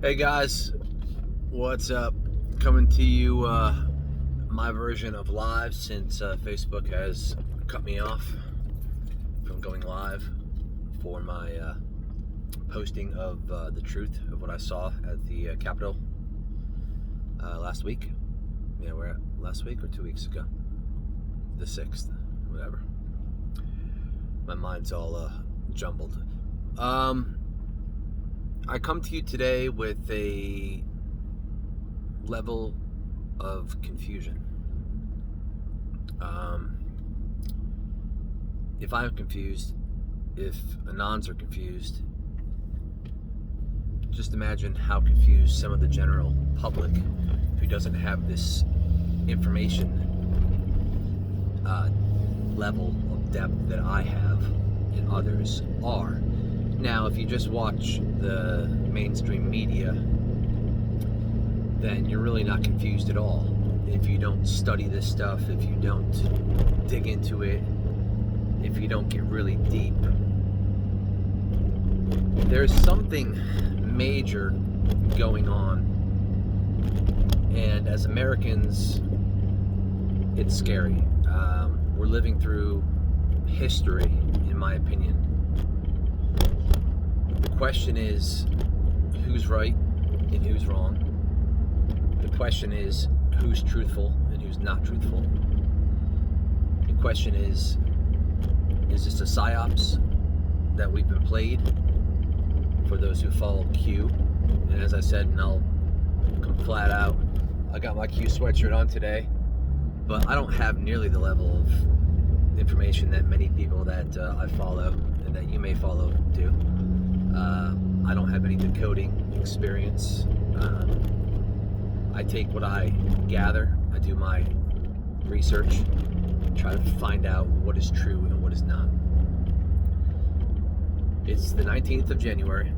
Hey guys, what's up? Coming to you, my version of live since Facebook has cut me off from going live for my posting of the truth of what I saw at the Capitol last week. Yeah, we're at last week or 2 weeks ago, the 6th, whatever. My mind's all jumbled. I come to you today with a level of confusion. If I'm confused, if Anons are confused, just imagine how confused some of the general public who doesn't have this information level of depth that I have and others are. Now, if you just watch the mainstream media, then you're really not confused at all. If you don't study this stuff, if you don't dig into it, if you don't get really deep, there's something major going on. And as Americans, it's scary. We're living through history, in my opinion. The question is, who's right and who's wrong? The question is, who's truthful and who's not truthful? The question is this a psyops that we've been played for those who follow Q? And as I said, and I'll come flat out, I got my Q sweatshirt on today, but I don't have nearly the level of information that many people that I follow and that you may follow do. I don't have any decoding experience. I take what I gather, I do my research, try to find out what is true and what is not. It's the 19th of January,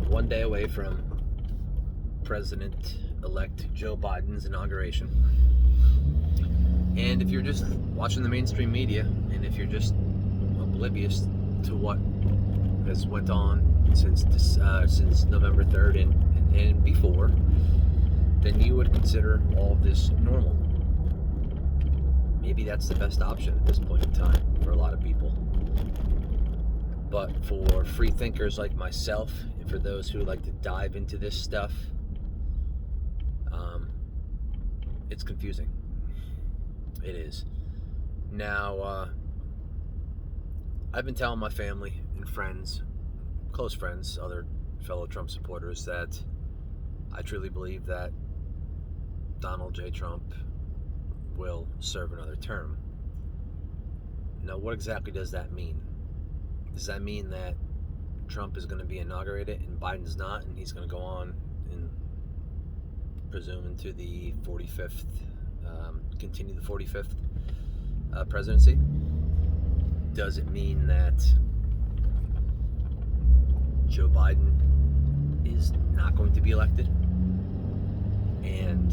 one day away from President-elect Joe Biden's inauguration. And if you're just watching the mainstream media, and if you're just oblivious to what has went on since November 3rd and before, then you would consider all of this normal. Maybe that's the best option at this point in time for a lot of people. But for free thinkers like myself, and for those who like to dive into this stuff, it's confusing. It is. Now, I've been telling my family and friends, close friends, other fellow Trump supporters, that I truly believe that Donald J. Trump will serve another term. Now, what exactly does that mean? Does that mean that Trump is going to be inaugurated and Biden's not, and he's going to go on and presume into the 45th, continue the 45th presidency? Does it mean that Joe Biden is not going to be elected and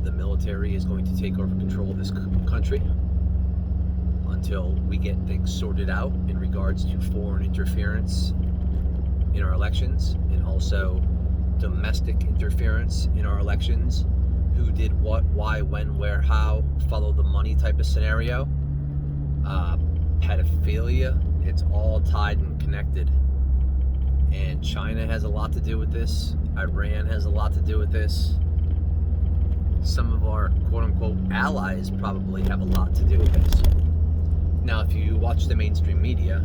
the military is going to take over control of this country until we get things sorted out in regards to foreign interference in our elections, and also domestic interference in our elections? Who did what, why, when, where, how, follow the money type of scenario? Pedophilia, it's all tied and connected. And China has a lot to do with this. Iran has a lot to do with this. Some of our quote-unquote allies probably have a lot to do with this. Now, if you watch the mainstream media,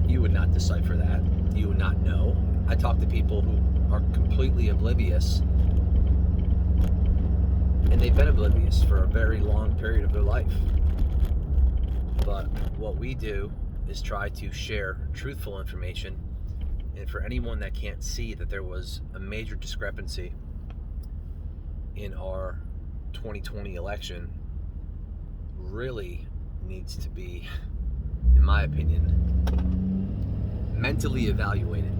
you would not decipher that. You would not know. I talk to people who are completely oblivious, and they've been oblivious for a very long period of their life. But what we do is try to share truthful information, and for anyone that can't see that there was a major discrepancy in our 2020 election, really needs to be, in my opinion, mentally evaluated.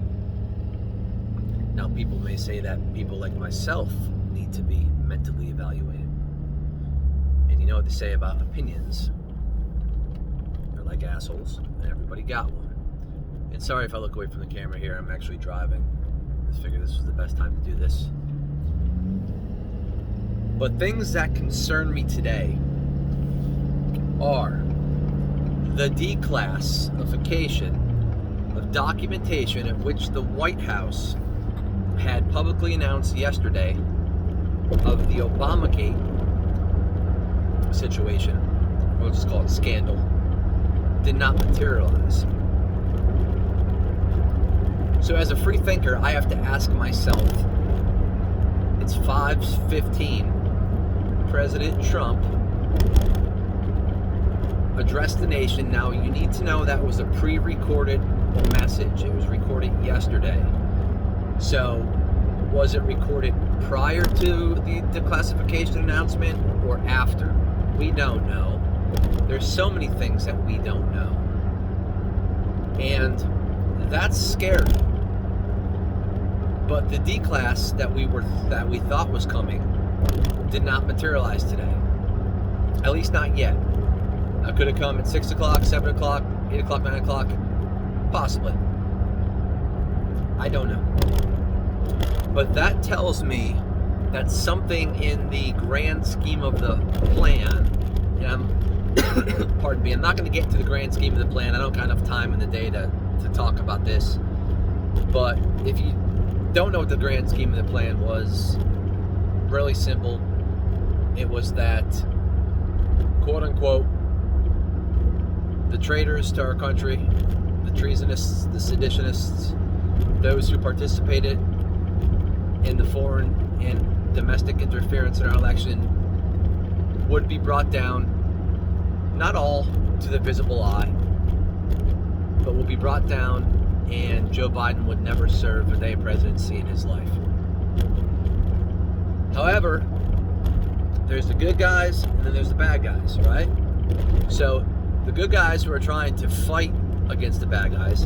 Now, people may say that people like myself need to be mentally evaluated. And you know what they say about opinions? They're like assholes, and everybody got one. And sorry if I look away from the camera here, I'm actually driving. just figured this was the best time to do this. But things that concern me today are the declassification of documentation of which the White House had publicly announced yesterday of the Obamagate situation, or we'll just call it scandal, did not materialize. So as a free thinker, I have to ask myself, it's 5:15, President Trump addressed the nation. Now, you need to know that was a pre-recorded message. It was recorded yesterday. So, was it recorded prior to the declassification announcement or after? We don't know. There's so many things that we don't know. And that's scary. But the declass that we thought was coming did not materialize today. At least not yet. It could have come at 6 o'clock, 7 o'clock, 8 o'clock, 9 o'clock. Possibly. I don't know. But that tells me that something in the grand scheme of the plan, pardon me, I'm not going to get into the grand scheme of the plan. I don't got enough time in the day to talk about this. But if you don't know what the grand scheme of the plan was, really simple. It was that, quote unquote, the traitors to our country, the treasonists, the seditionists, those who participated in the foreign and domestic interference in our election would be brought down, not all to the visible eye, but will be brought down, and Joe Biden would never serve a day of presidency in his life. However, there's the good guys and then there's the bad guys, right? So the good guys who are trying to fight against the bad guys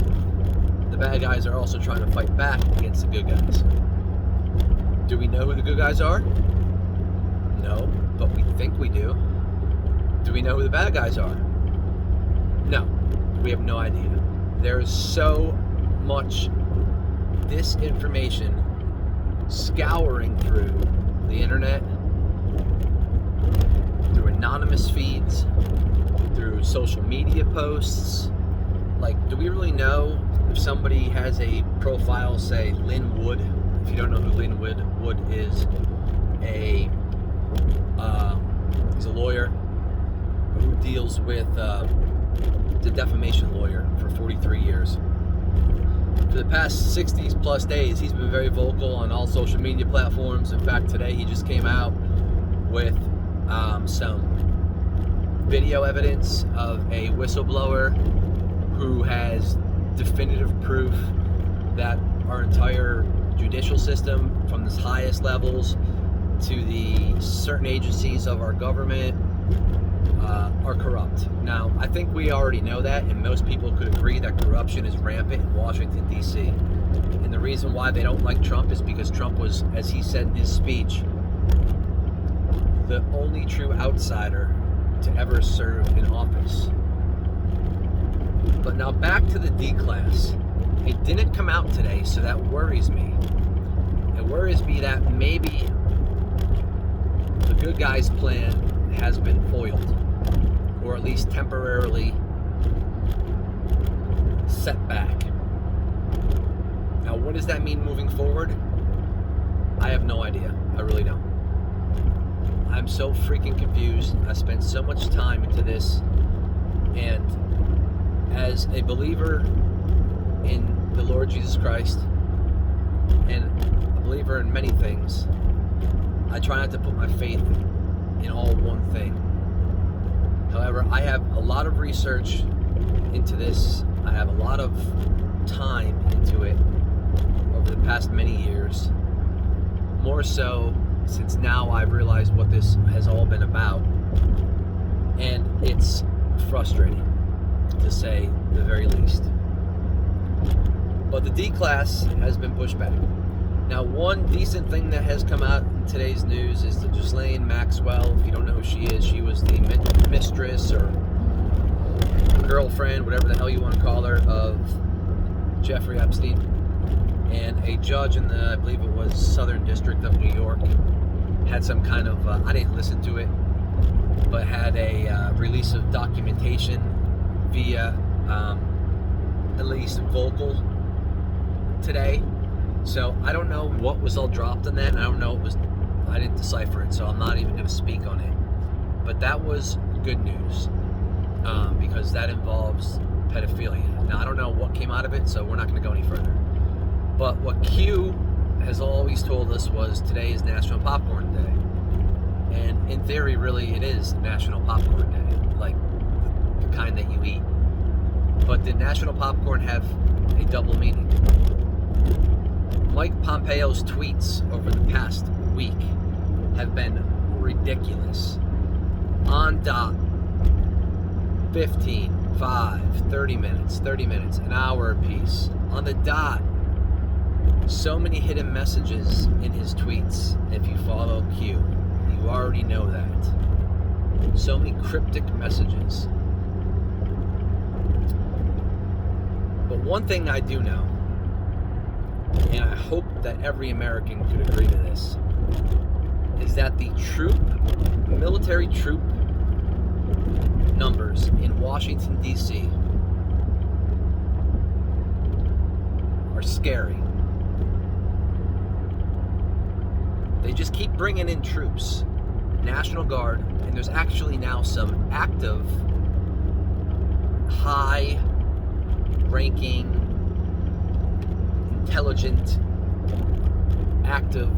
are also trying to fight back against the good guys. Do we know who the good guys are? No, but we think we do. Do we know who the bad guys are? No, we have no idea. There is so much disinformation scouring through the internet, through anonymous feeds, through social media posts. Like, do we really know if somebody has a profile, say Lynn Wood? If you don't know who Lynn Wood is, he's a lawyer who deals with the defamation lawyer for 43 years. For the past 60 plus days, he's been very vocal on all social media platforms. In fact, today he just came out with some video evidence of a whistleblower who has definitive proof that our entire judicial system, from the highest levels to the certain agencies of our government, are corrupt. Now, I think we already know that, and most people could agree that corruption is rampant in Washington, D.C. And the reason why they don't like Trump is because Trump was, as he said in his speech, the only true outsider to ever serve in office. But now back to the D-class. It didn't come out today, so that worries me. It worries me that maybe the good guys' plan has been foiled, or at least temporarily set back. Now, what does that mean moving forward? I have no idea. I really don't. I'm so freaking confused. I spent so much time into this, and as a believer in the Lord Jesus Christ and a believer in many things, I try not to put my faith in all one thing. However, I have a lot of research into this. I have a lot of time into it over the past many years. More so since now I've realized what this has all been about. And it's frustrating, to say the very least. But the D-class has been pushed back. Now, one decent thing that has come out in today's news is that Ghislaine Maxwell, if you don't know who she is, she was the mistress or girlfriend, whatever the hell you want to call her, of Jeffrey Epstein. and a judge in the, I believe it was Southern District of New York, had some kind of, I didn't listen to it, but had a release of documentation via at least vocal today. So I don't know what was all dropped on that. I don't know I didn't decipher it, so I'm not even going to speak on it. But that was good news, because that involves pedophilia. Now I don't know what came out of it, so we're not going to go any further. But what Q has always told us was today is National Popcorn Day. And in theory, really, it is National Popcorn Day, like the kind that you eat. But did National Popcorn have a double meaning? Mike Pompeo's tweets over the past week have been ridiculous. On dot, 15, 5, 30 minutes, an hour apiece. On the dot, so many hidden messages in his tweets. If you follow Q, you already know that. So many cryptic messages. But one thing I do know, and I hope that every American could agree to this, is that the military troop numbers in Washington, D.C. are scary. They just keep bringing in troops, National Guard, and there's actually now some active, high-ranking, intelligent, active,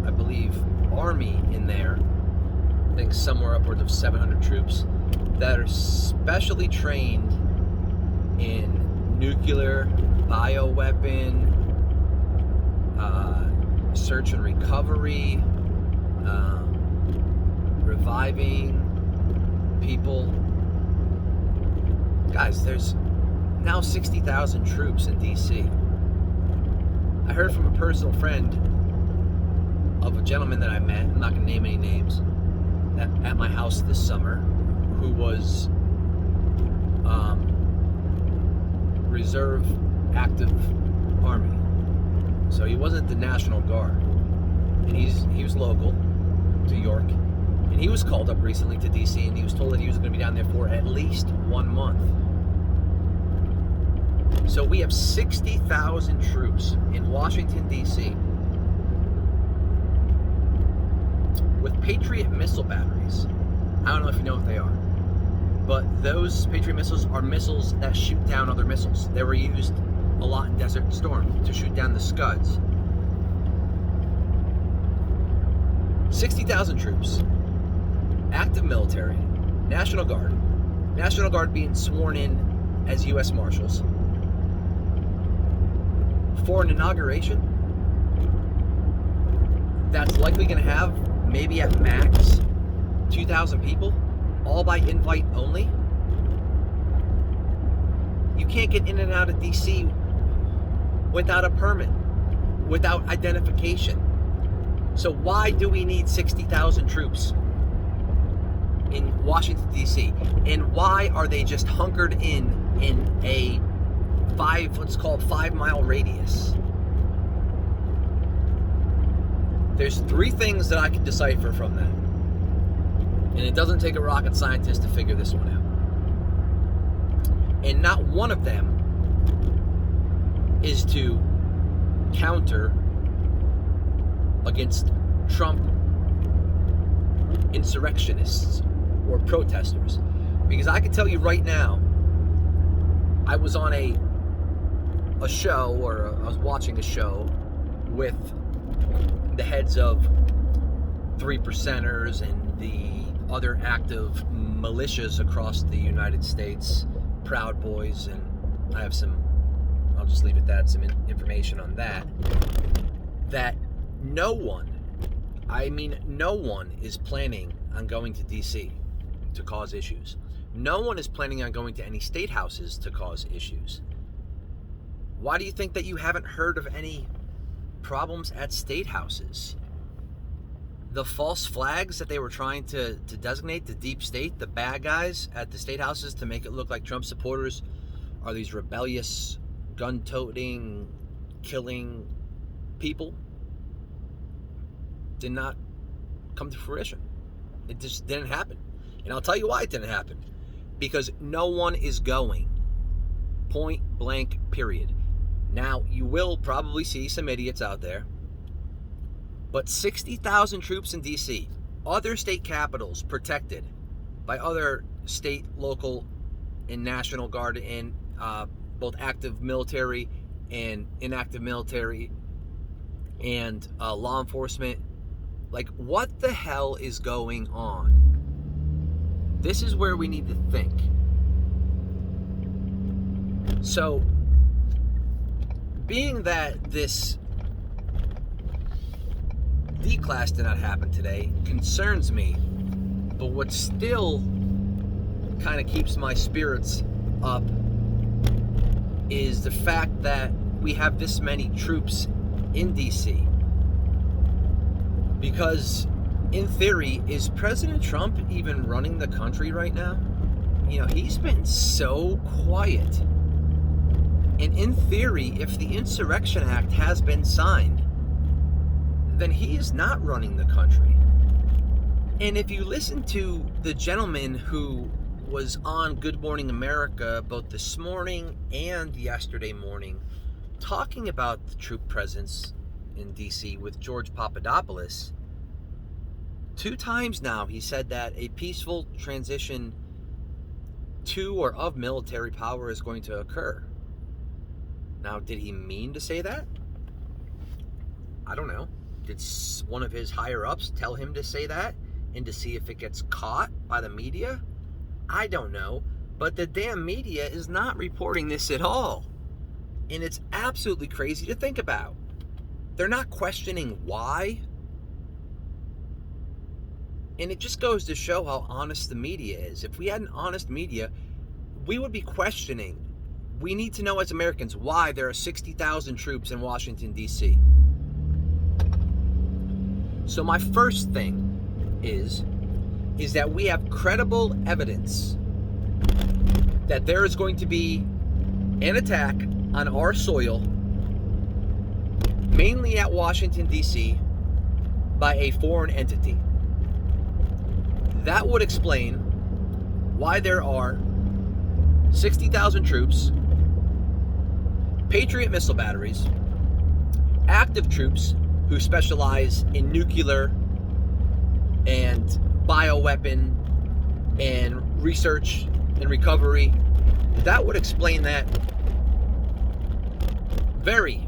I believe, army in there. I think somewhere upwards of 700 troops that are specially trained in nuclear, bioweapon, search and recovery, reviving people. Guys, there's now 60,000 troops in D.C. I heard from a personal friend of a gentleman that I met, I'm not going to name any names, at my house this summer, who was reserve active army. So he wasn't the National Guard, and he was local to York, and he was called up recently to DC, and he was told that he was going to be down there for at least 1 month. So we have 60,000 troops in Washington, D.C. with Patriot missile batteries. I don't know if you know what they are, but those Patriot missiles are missiles that shoot down other missiles. They were used a lot in Desert Storm to shoot down the Scuds. 60,000 troops, active military, National Guard being sworn in as U.S. Marshals for an inauguration that's likely going to have maybe at max 2,000 people, all by invite only. You can't get in and out of D.C. without a permit, without identification. So why do we need 60,000 troops in Washington, D.C.? And why are they just hunkered in a 5-mile radius? There's 3 things that I can decipher from that. And it doesn't take a rocket scientist to figure this one out. And not one of them is to counter against Trump insurrectionists or protesters. Because I can tell you right now, I was on a show, or I was watching a show with the heads of 3%ers and the other active militias across the United States, Proud Boys, and I have I'll just leave it at that, some information on that no one is planning on going to DC to cause issues. No one is planning on going to any state houses to cause issues. Why do you think that you haven't heard of any problems at state houses? The false flags that they were trying to designate, the deep state, the bad guys at the state houses to make it look like Trump supporters are these rebellious, gun-toting, killing people did not come to fruition. It just didn't happen. And I'll tell you why it didn't happen. Because no one is going. Point blank, period. Now, you will probably see some idiots out there, but 60,000 troops in D.C., other state capitals protected by other state, local, and National Guard, and both active military and inactive military and law enforcement. Like, what the hell is going on? This is where we need to think. So, being that this declass did not happen today concerns me, but what still kind of keeps my spirits up is the fact that we have this many troops in DC. Because in theory, is President Trump even running the country right now? You know, he's been so quiet. And in theory, if the Insurrection Act has been signed, then he is not running the country. And if you listen to the gentleman who was on Good Morning America both this morning and yesterday morning, talking about the troop presence in DC with George Papadopoulos, 2 times now he said that a peaceful transition to or of military power is going to occur. Now, did he mean to say that? I don't know. Did one of his higher-ups tell him to say that and to see if it gets caught by the media? I don't know. But the damn media is not reporting this at all. And it's absolutely crazy to think about. They're not questioning why. And it just goes to show how honest the media is. If we had an honest media, we would be questioning. We need to know as Americans why there are 60,000 troops in Washington, D.C. So my first thing is that we have credible evidence that there is going to be an attack on our soil, mainly at Washington, D.C., by a foreign entity. That would explain why there are 60,000 troops, Patriot missile batteries, active troops who specialize in nuclear and bioweapon and research and recovery. That would explain that very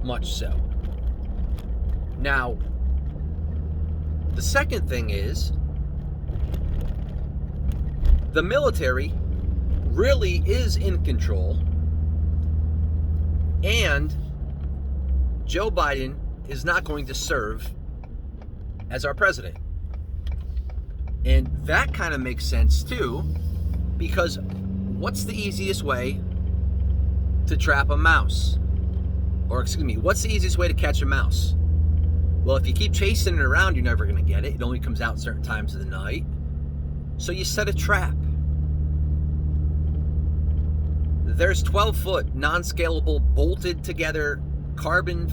much so. Now, the second thing is the military really is in control, and Joe Biden is not going to serve as our president. And that kind of makes sense too, because what's the easiest way to trap a mouse? Or excuse me, what's the easiest way to catch a mouse? Well, if you keep chasing it around, you're never going to get it. It only comes out certain times of the night. So you set a trap. There's 12-foot, non-scalable, bolted together carbon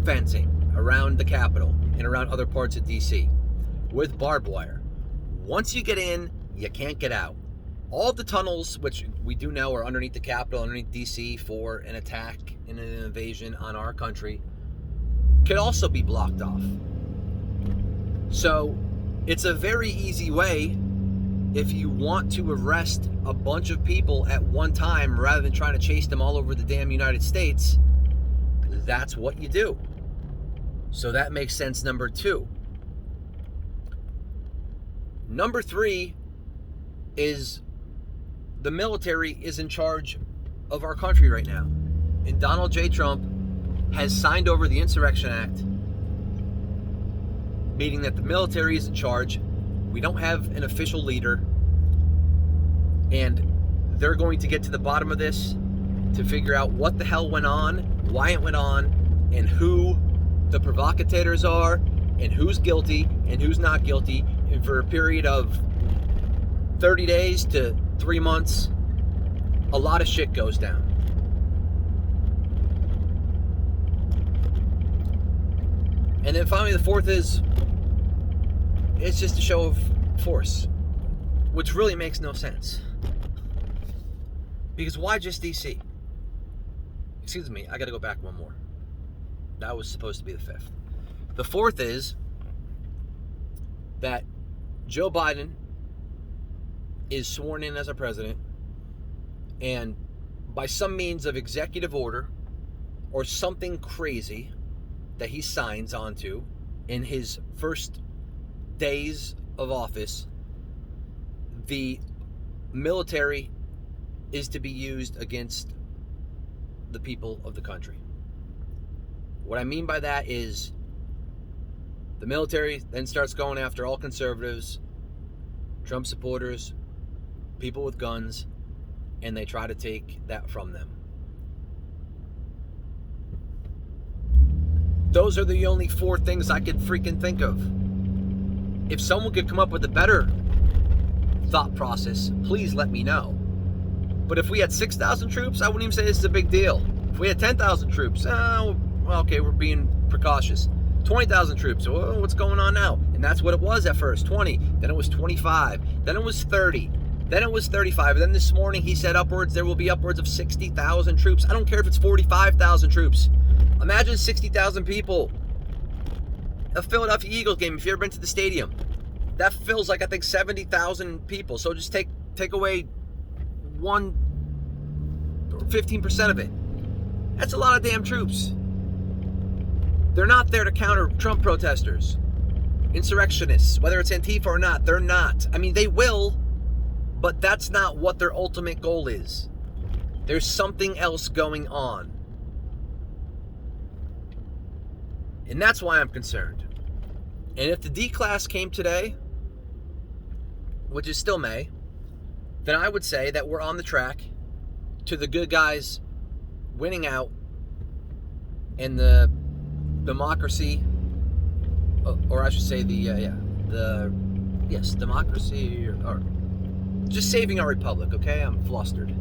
fencing around the Capitol and around other parts of DC with barbed wire. Once you get in, you can't get out. All of the tunnels, which we do know are underneath the Capitol, underneath DC for an attack and an invasion on our country, could also be blocked off. So it's a very easy way, if you want to arrest a bunch of people at one time rather than trying to chase them all over the damn United States, that's what you do. So that makes sense, number 2. Number 3 is the military is in charge of our country right now. And Donald J. Trump has signed over the Insurrection Act, meaning that the military is in charge. We don't have an official leader, and they're going to get to the bottom of this to figure out what the hell went on, why it went on, and who the provocateurs are, and who's guilty and who's not guilty. And for a period of 30 days to 3 months, a lot of shit goes down. And then finally, the fourth is, it's just a show of force, which really makes no sense. Because why just DC? Excuse me, I got to go back one more. That was supposed to be the fifth. The fourth is that Joe Biden is sworn in as a president, and by some means of executive order or something crazy that he signs onto in his first days of office, the military is to be used against the people of the country. What I mean by that is the military then starts going after all conservatives, Trump supporters, people with guns, and they try to take that from them. Those are the only four things I could freaking think of. If someone could come up with a better thought process, please let me know. But if we had 6,000 troops, I wouldn't even say this is a big deal. If we had 10,000 troops, well, okay, we're being precautious. 20,000 troops, what's going on now? And that's what it was at first, 20. Then it was 25. Then it was 30. Then it was 35. And then this morning he said there will be upwards of 60,000 troops. I don't care if it's 45,000 troops. Imagine 60,000 people. A Philadelphia Eagles game, if you've ever been to the stadium, that fills like, I think, 70,000 people. So just take away 1 or 15% of it. That's a lot of damn troops. They're not there to counter Trump protesters, insurrectionists, whether it's Antifa or not. They're not. I mean, they will, but that's not what their ultimate goal is. There's something else going on. And that's why I'm concerned. And if the declass came today, which is still May, then I would say that we're on the track to the good guys winning out and the democracy, or I should say democracy, or just saving our republic, okay? I'm flustered.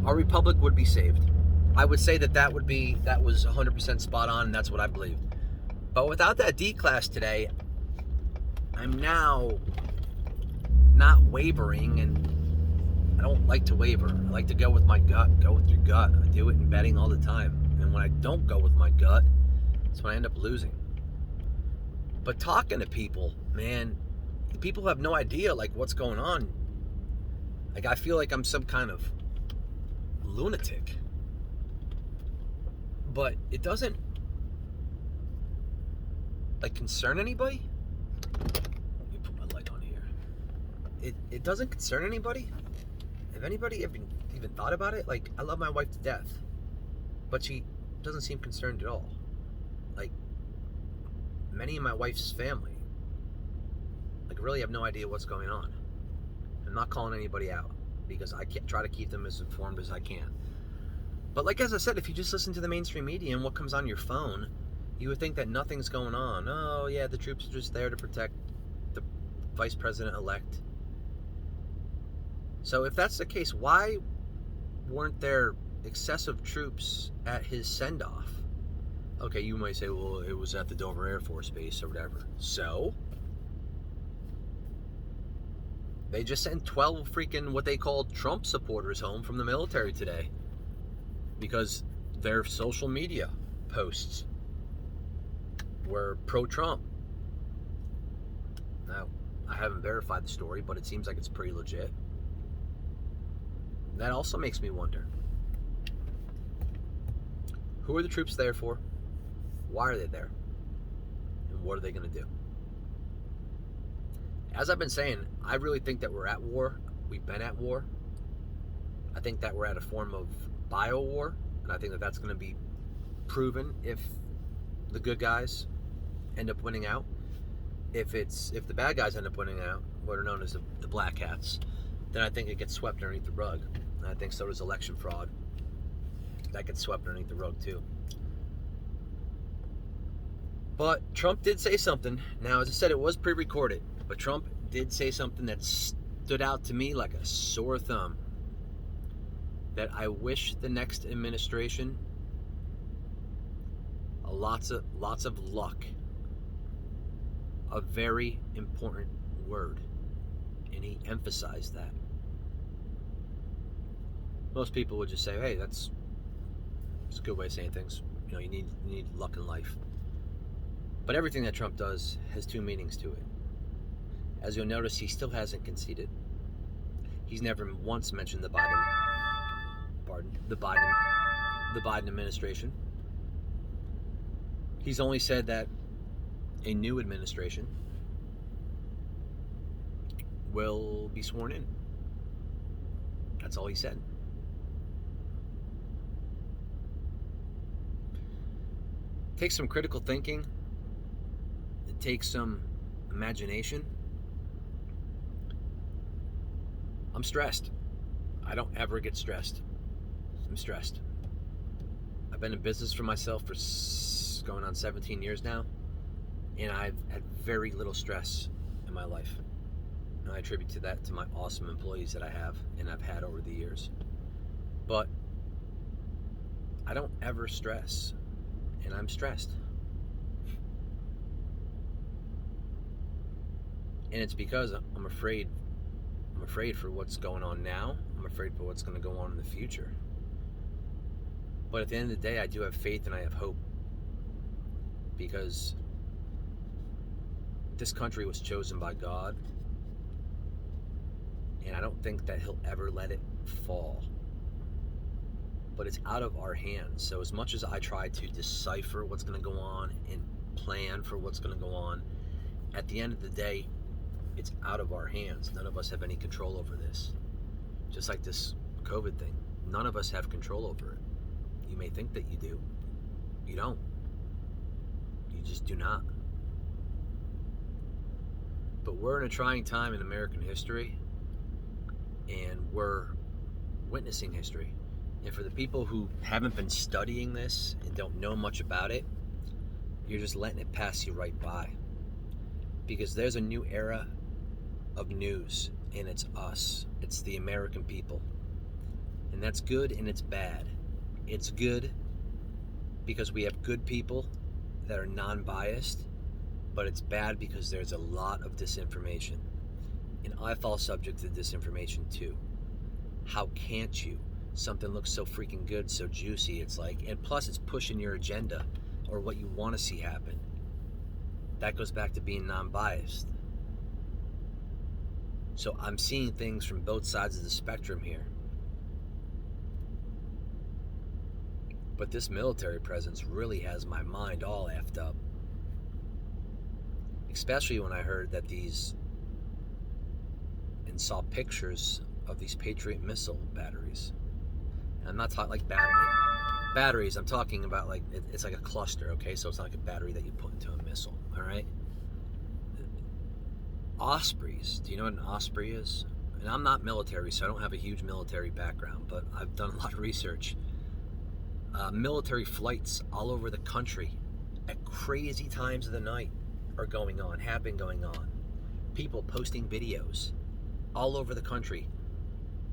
Our republic would be saved. I would say that was 100% spot on, and that's what I believe. But without that D-class today, I'm now not wavering, and I don't like to waver. I like to go with my gut. Go with your gut. I do it in betting all the time. And when I don't go with my gut, that's when I end up losing. But talking to people, man, people have no idea, like, what's going on. Like, I feel like I'm some kind of lunatic. But it doesn't, like, concern anybody. Let me put my light on here. It doesn't concern anybody. Have anybody even thought about it? Like, I love my wife to death, but she doesn't seem concerned at all. Like, many of my wife's family, like, really have no idea what's going on. I'm not calling anybody out because I try to keep them as informed as I can. But like, as I said, if you just listen to the mainstream media and what comes on your phone, you would think that nothing's going on. Oh, yeah, the troops are just there to protect the vice president-elect. So if that's the case, why weren't there excessive troops at his send-off? Okay, you might say, well, it was at the Dover Air Force Base or whatever. So? They just sent 12 freaking what they called Trump supporters home from the military today because their social media posts were pro-Trump. Now, I haven't verified the story, but it seems like it's pretty legit. That also makes me wonder, who are the troops there for? Why are they there? And what are they going to do? As I've been saying, I really think that we're at war. We've been at war. I think that we're at a form of bio-war, and I think that that's going to be proven if the good guys end up winning out. If the bad guys end up winning out, what are known as the black hats, then I think it gets swept underneath the rug. And I think so does election fraud. That gets swept underneath the rug too. But Trump did say something. Now, as I said, it was pre-recorded, but Trump did say something that stood out to me like a sore thumb. That I wish the next administration lots of luck a very important word, and he emphasized that. Most people would just say, hey, it's a good way of saying things. You need luck in life. But everything that Trump does has two meanings to it. As you'll notice, he still hasn't conceded. He's never once mentioned the Biden administration. He's only said that a new administration will be sworn in. That's all he said. It takes some critical thinking. It takes some imagination. I'm stressed. I don't ever get stressed. I'm stressed. I've been in business for myself for going on 17 years now, and I've had very little stress in my life. And I attribute that to my awesome employees that I have and I've had over the years. But I don't ever stress, and I'm stressed. And it's because I'm afraid. I'm afraid for what's going on now. I'm afraid for what's going to go on in the future. But at the end of the day, I do have faith and I have hope. Because this country was chosen by God. And I don't think that he'll ever let it fall. But it's out of our hands. So as much as I try to decipher what's going to go on and plan for what's going to go on, at the end of the day, it's out of our hands. None of us have any control over this. Just like this COVID thing. None of us have control over it. You may think that you do. You don't. You just do not. But we're in a trying time in American history, and we're witnessing history. And for the people who haven't been studying this and don't know much about it, you're just letting it pass you right by. Because there's a new era of news, and it's us. It's the American people. And that's good and it's bad. It's good because we have good people that are non-biased, but it's bad because there's a lot of disinformation. And I fall subject to disinformation too. How can't you? Something looks so freaking good, so juicy, it's like, and plus it's pushing your agenda or what you want to see happen. That goes back to being non-biased. So I'm seeing things from both sides of the spectrum here. But this military presence really has my mind all effed up. Especially when I heard that and saw pictures of these Patriot missile batteries. And I'm not talking like batteries, I'm talking about like, it's like a cluster, okay? So it's not like a battery that you put into a missile, all right? Ospreys, do you know what an Osprey is? And I'm not military, so I don't have a huge military background, but I've done a lot of research. Military flights all over the country at crazy times of the night have been going on. People posting videos all over the country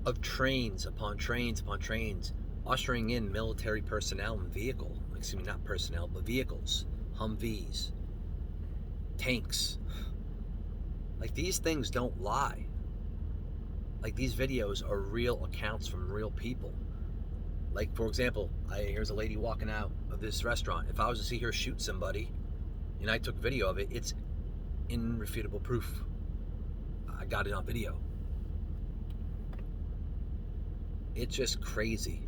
of trains upon trains upon trains, ushering in military personnel and not personnel, but vehicles, Humvees, tanks. Like, these things don't lie. Like, these videos are real accounts from real people. Like, for example, here's a lady walking out of this restaurant. If I was to see her shoot somebody and I took video of it, it's irrefutable proof. I got it on video. It's just crazy.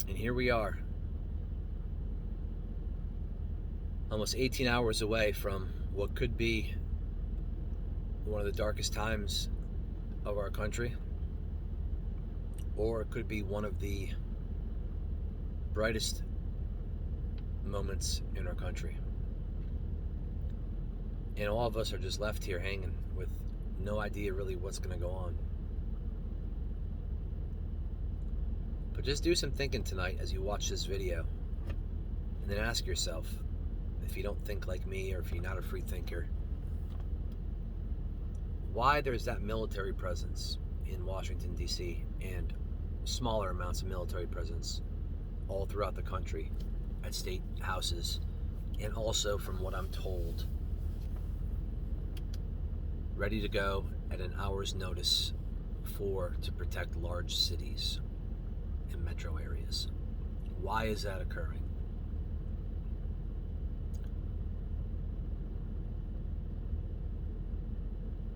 And here we are, almost 18 hours away from what could be one of the darkest times of our country, or it could be one of the brightest moments in our country. And all of us are just left here hanging with no idea really what's going to go on. But just do some thinking tonight as you watch this video, and then ask yourself, if you don't think like me or if you're not a free thinker, why there's that military presence in Washington, D.C. and smaller amounts of military presence all throughout the country at state houses, and also, from what I'm told, ready to go at an hour's notice to protect large cities and metro areas. Why is that occurring?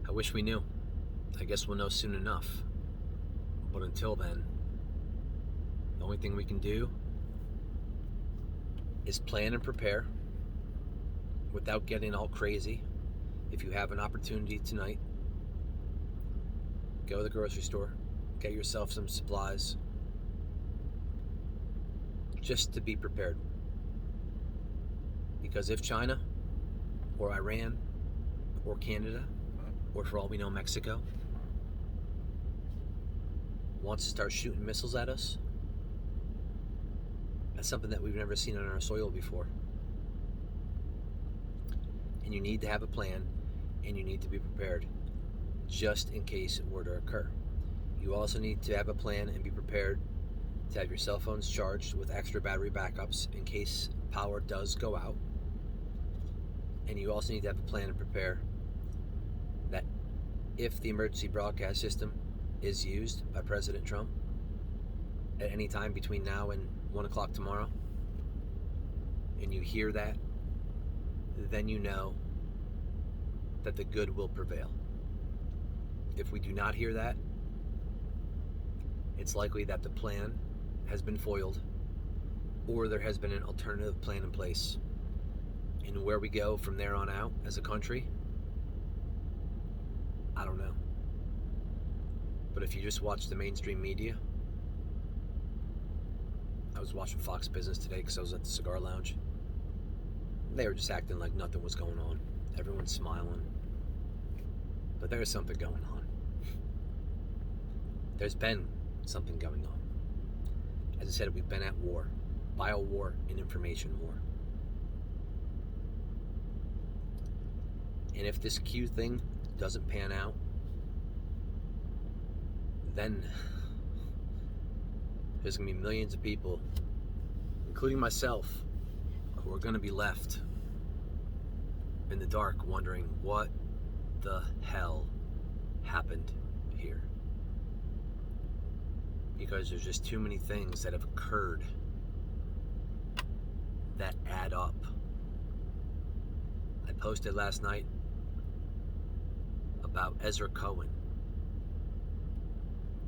I wish we knew. I guess we'll know soon enough. But until then, the only thing we can do is plan and prepare without getting all crazy. If you have an opportunity tonight, go to the grocery store, get yourself some supplies, just to be prepared. Because if China or Iran or Canada, or for all we know Mexico, wants to start shooting missiles at us, that's something that we've never seen on our soil before. And you need to have a plan, and you need to be prepared just in case it were to occur. You also need to have a plan and be prepared to have your cell phones charged with extra battery backups in case power does go out. And you also need to have a plan and prepare that if the emergency broadcast system is used by President Trump at any time between now and 1 o'clock tomorrow, and you hear that, then you know that the good will prevail. If we do not hear that, it's likely that the plan has been foiled, or there has been an alternative plan in place. And where we go from there on out as a country, I don't know. But if you just watch the mainstream media, I was watching Fox Business today because I was at the cigar lounge. They were just acting like nothing was going on. Everyone's smiling. But there's something going on. There's been something going on. As I said, we've been at war. Bio war and information war. And if this Q thing doesn't pan out, then there's going to be millions of people, including myself, who are going to be left in the dark wondering what the hell happened here. Because there's just too many things that have occurred that add up. I posted last night about Ezra Cohen.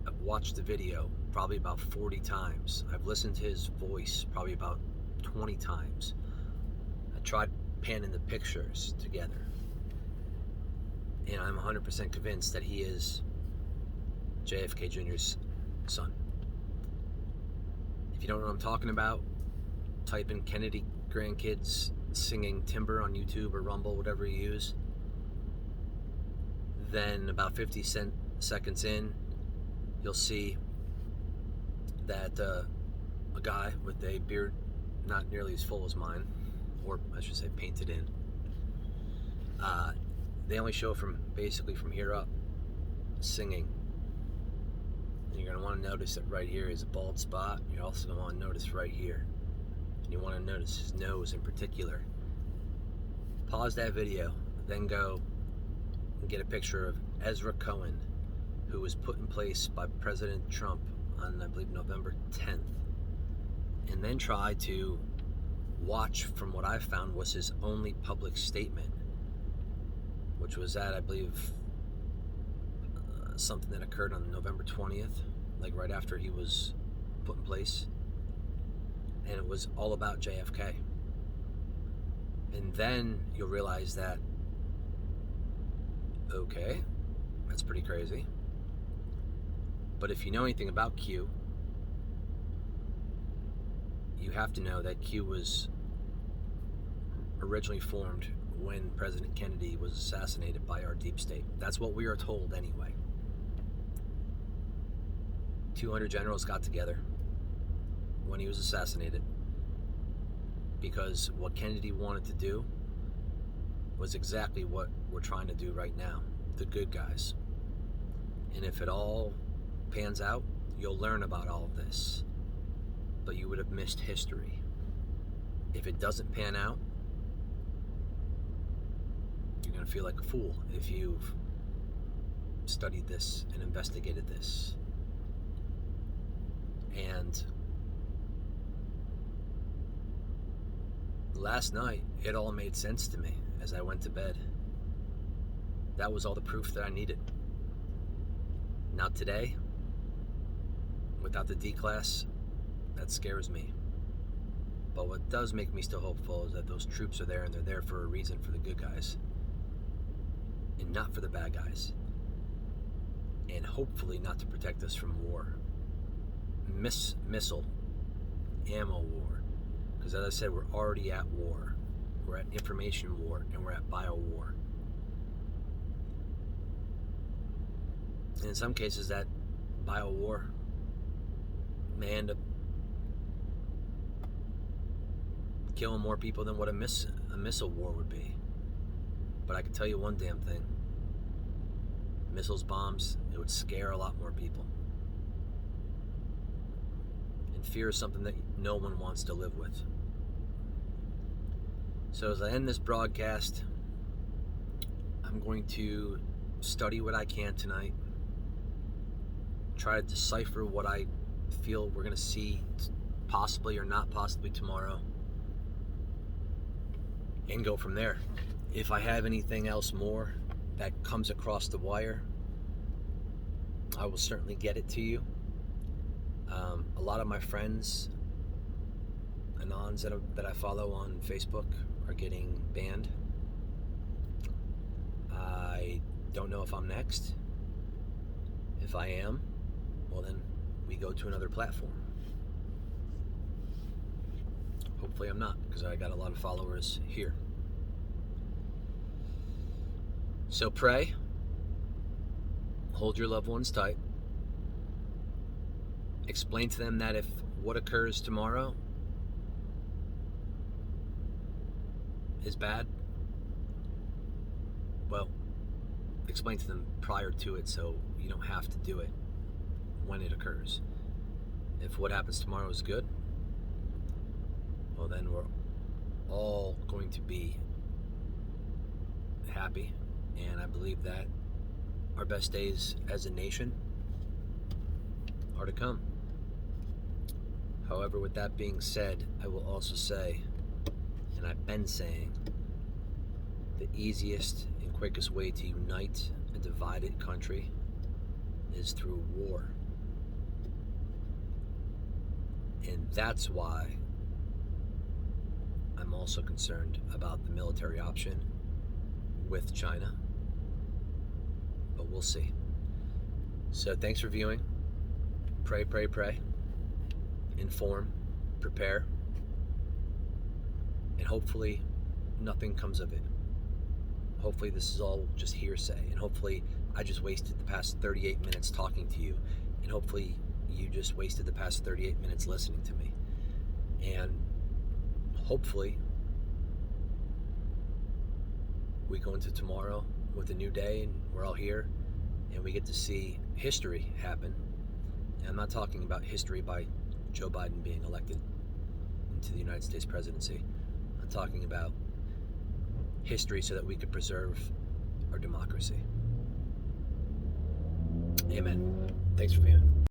I've watched the video probably about 40 times. I've listened to his voice probably about 20 times. I tried panning the pictures together. And I'm 100% convinced that he is JFK Jr.'s son. If you don't know what I'm talking about, type in Kennedy grandkids singing Timber on YouTube or Rumble, whatever you use. Then about 50 seconds in, you'll see that a guy with a beard not nearly as full as mine, or I should say painted in, they only show from basically from here up singing. And you're going to want to notice that right here is a bald spot. You're also going to want to notice right here, and you want to notice his nose in particular. Pause that video, then go and get a picture of Ezra Cohen, who was put in place by President Trump on, I believe, November 10th. And then try to watch from what I found was his only public statement, which was at, I believe, something that occurred on November 20th, like right after he was put in place. And it was all about JFK. And then you'll realize that, okay, that's pretty crazy. But if you know anything about Q, you have to know that Q was originally formed when President Kennedy was assassinated by our deep state. That's what we are told anyway. 200 generals got together when he was assassinated because what Kennedy wanted to do was exactly what we're trying to do right now, the good guys. And if it all pans out, you'll learn about all of this, but you would have missed history. If it doesn't pan out, you're going to feel like a fool if you've studied this and investigated this. And last night, it all made sense to me as I went to bed. That was all the proof that I needed. Now today, without the D-class, that scares me. But what does make me still hopeful is that those troops are there, and they're there for a reason, for the good guys and not for the bad guys, and hopefully not to protect us from war, missile ammo war, because as I said, we're already at war. We're at information war, and we're at bio war. And in some cases, that bio war may end up killing more people than what a missile war would be. But I can tell you one damn thing. Missiles, bombs, it would scare a lot more people. And fear is something that no one wants to live with. So as I end this broadcast, I'm going to study what I can tonight. Try to decipher what I feel we're going to see possibly or not possibly tomorrow. And go from there. If I have anything else more that comes across the wire, I will certainly get it to you. A lot of my friends, Anons that I follow on Facebook, are getting banned. I don't know if I'm next. If I am, well then we go to another platform. Hopefully I'm not, because I got a lot of followers here. So pray, hold your loved ones tight, explain to them that if what occurs tomorrow is bad, well, explain to them prior to it so you don't have to do it when it occurs. If what happens tomorrow is good, well then we're all going to be happy, and I believe that our best days as a nation are to come. However, with that being said, I will also say, and I've been saying, the easiest and quickest way to unite a divided country is through war. And that's why I'm also concerned about the military option with China. But we'll see. So thanks for viewing. Pray, pray, pray. Inform, prepare, and hopefully nothing comes of it. Hopefully this is all just hearsay, and hopefully I just wasted the past 38 minutes talking to you, and hopefully you just wasted the past 38 minutes listening to me. And hopefully we go into tomorrow with a new day, and we're all here, and we get to see history happen. And I'm not talking about history by Joe Biden being elected into the United States presidency. I'm talking about history so that we could preserve our democracy. Amen. Thanks for viewing.